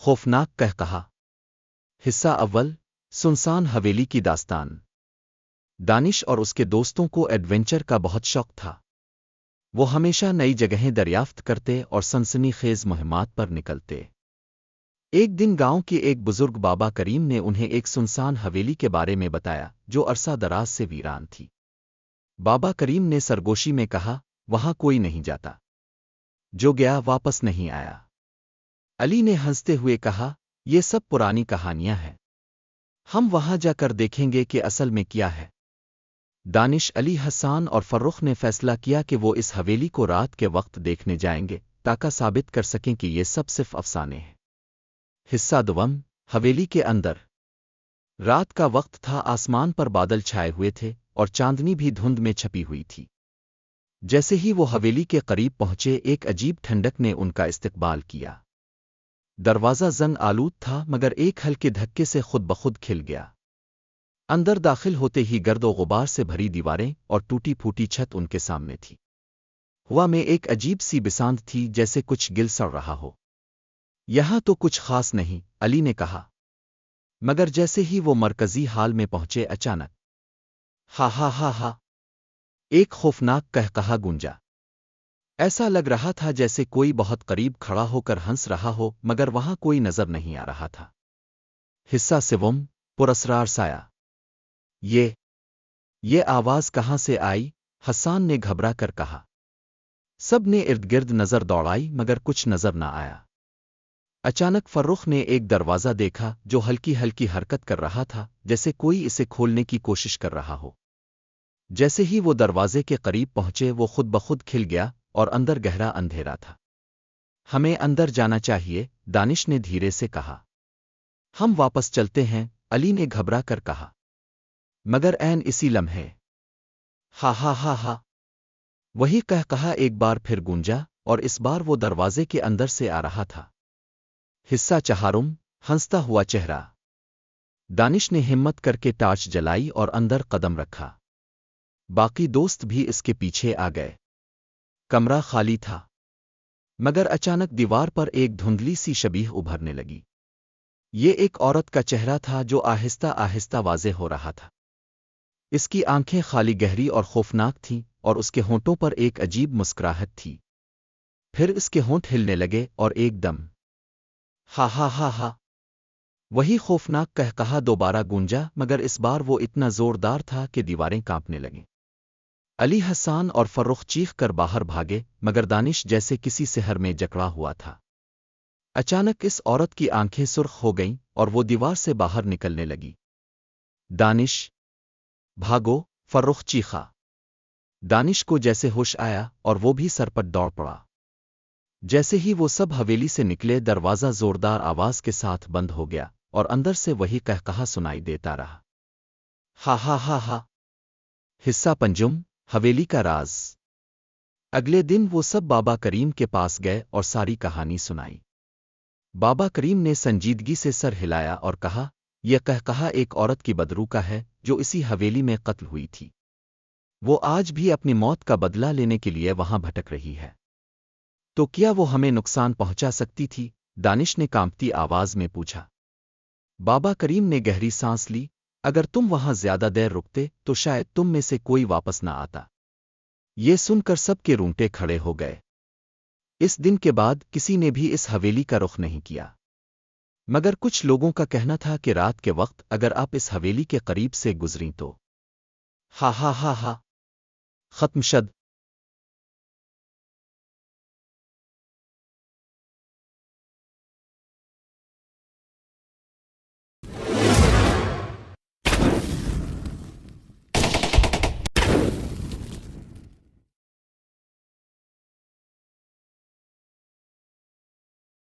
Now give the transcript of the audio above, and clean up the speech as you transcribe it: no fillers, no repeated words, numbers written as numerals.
خوفناک کہا۔ حصہ اول، سنسان حویلی کی داستان۔ دانش اور اس کے دوستوں کو ایڈونچر کا بہت شوق تھا۔ وہ ہمیشہ نئی جگہیں دریافت کرتے اور سنسنی خیز مہمات پر نکلتے۔ ایک دن گاؤں کے ایک بزرگ بابا کریم نے انہیں ایک سنسان حویلی کے بارے میں بتایا جو عرصہ دراز سے ویران تھی۔ بابا کریم نے سرگوشی میں کہا، وہاں کوئی نہیں جاتا، جو گیا واپس نہیں آیا۔ علی نے ہنستے ہوئے کہا، یہ سب پرانی کہانیاں ہیں، ہم وہاں جا کر دیکھیں گے کہ اصل میں کیا ہے۔ دانش، علی، حسان اور فرخ نے فیصلہ کیا کہ وہ اس حویلی کو رات کے وقت دیکھنے جائیں گے تاکہ ثابت کر سکیں کہ یہ سب صرف افسانے ہیں۔ حصہ دوم، حویلی کے اندر۔ رات کا وقت تھا، آسمان پر بادل چھائے ہوئے تھے اور چاندنی بھی دھند میں چھپی ہوئی تھی۔ جیسے ہی وہ حویلی کے قریب پہنچے، ایک عجیب ٹھنڈک نے ان کا استقبال کیا۔ دروازہ زنگ آلود تھا مگر ایک ہلکے دھکے سے خود بخود کھل گیا۔ اندر داخل ہوتے ہی گرد و غبار سے بھری دیواریں اور ٹوٹی پھوٹی چھت ان کے سامنے تھی۔ ہوا میں ایک عجیب سی بساند تھی، جیسے کچھ گل سڑ رہا ہو۔ یہاں تو کچھ خاص نہیں، علی نے کہا، مگر جیسے ہی وہ مرکزی ہال میں پہنچے، اچانک ہا ہا ہا ہا ایک خوفناک کہا گونجا۔ ایسا لگ رہا تھا جیسے کوئی بہت قریب کھڑا ہو کر ہنس رہا ہو مگر وہاں کوئی نظر نہیں آ رہا تھا۔ حصہ سوم، پراسرار سایہ۔ یہ آواز کہاں سے آئی؟ حسان نے گھبرا کر کہا۔ سب نے ارد گرد نظر دوڑائی مگر کچھ نظر نہ آیا۔ اچانک فرخ نے ایک دروازہ دیکھا جو ہلکی ہلکی حرکت کر رہا تھا، جیسے کوئی اسے کھولنے کی کوشش کر رہا ہو۔ جیسے ہی وہ دروازے کے قریب پہنچے، وہ خود بخود کھل گیا اور اندر گہرا اندھیرا تھا۔ ہمیں اندر جانا چاہیے، دانش نے دھیرے سے کہا۔ ہم واپس چلتے ہیں، علی نے گھبرا کر کہا۔ مگر عین اسی لمحے ہا ہا ہا ہا وہی کہا ایک بار پھر گونجا اور اس بار وہ دروازے کے اندر سے آ رہا تھا۔ حصہ چہارم، ہنستا ہوا چہرہ۔ دانش نے ہمت کر کے ٹارچ جلائی اور اندر قدم رکھا۔ باقی دوست بھی اس کے پیچھے آ گئے۔ کمرہ خالی تھا مگر اچانک دیوار پر ایک دھندلی سی شبیہ ابھرنے لگی۔ یہ ایک عورت کا چہرہ تھا جو آہستہ آہستہ واضح ہو رہا تھا۔ اس کی آنکھیں خالی، گہری اور خوفناک تھیں اور اس کے ہونٹوں پر ایک عجیب مسکراہٹ تھی۔ پھر اس کے ہونٹ ہلنے لگے اور ایک دم ہا ہا ہا ہا وہی خوفناک کہا دوبارہ گونجا، مگر اس بار وہ اتنا زوردار تھا کہ دیواریں کانپنے لگیں۔ علی، حسان اور فرخ چیخ کر باہر بھاگے مگر دانش جیسے کسی سحر میں جکڑا ہوا تھا۔ اچانک اس عورت کی آنکھیں سرخ ہو گئیں اور وہ دیوار سے باہر نکلنے لگی۔ دانش، بھاگو! فرخ چیخا۔ دانش کو جیسے ہوش آیا اور وہ بھی سر پر دوڑ پڑا۔ جیسے ہی وہ سب حویلی سے نکلے، دروازہ زوردار آواز کے ساتھ بند ہو گیا اور اندر سے وہی کہا سنائی دیتا رہا، ہا ہا ہا ہا۔ حصہ پنجم، حویلی کا راز۔ اگلے دن وہ سب بابا کریم کے پاس گئے اور ساری کہانی سنائی۔ بابا کریم نے سنجیدگی سے سر ہلایا اور کہا، یہ کہا ایک عورت کی بدرو کا ہے جو اسی حویلی میں قتل ہوئی تھی۔ وہ آج بھی اپنی موت کا بدلہ لینے کے لیے وہاں بھٹک رہی ہے۔ تو کیا وہ ہمیں نقصان پہنچا سکتی تھی؟ دانش نے کانپتی آواز میں پوچھا۔ بابا کریم نے گہری سانس لی، اگر تم وہاں زیادہ دیر رکتے تو شاید تم میں سے کوئی واپس نہ آتا۔ یہ سن کر سب کے رونگٹے کھڑے ہو گئے۔ اس دن کے بعد کسی نے بھی اس حویلی کا رخ نہیں کیا، مگر کچھ لوگوں کا کہنا تھا کہ رات کے وقت اگر آپ اس حویلی کے قریب سے گزریں تو ہا ہا ہا ہا ختم شد۔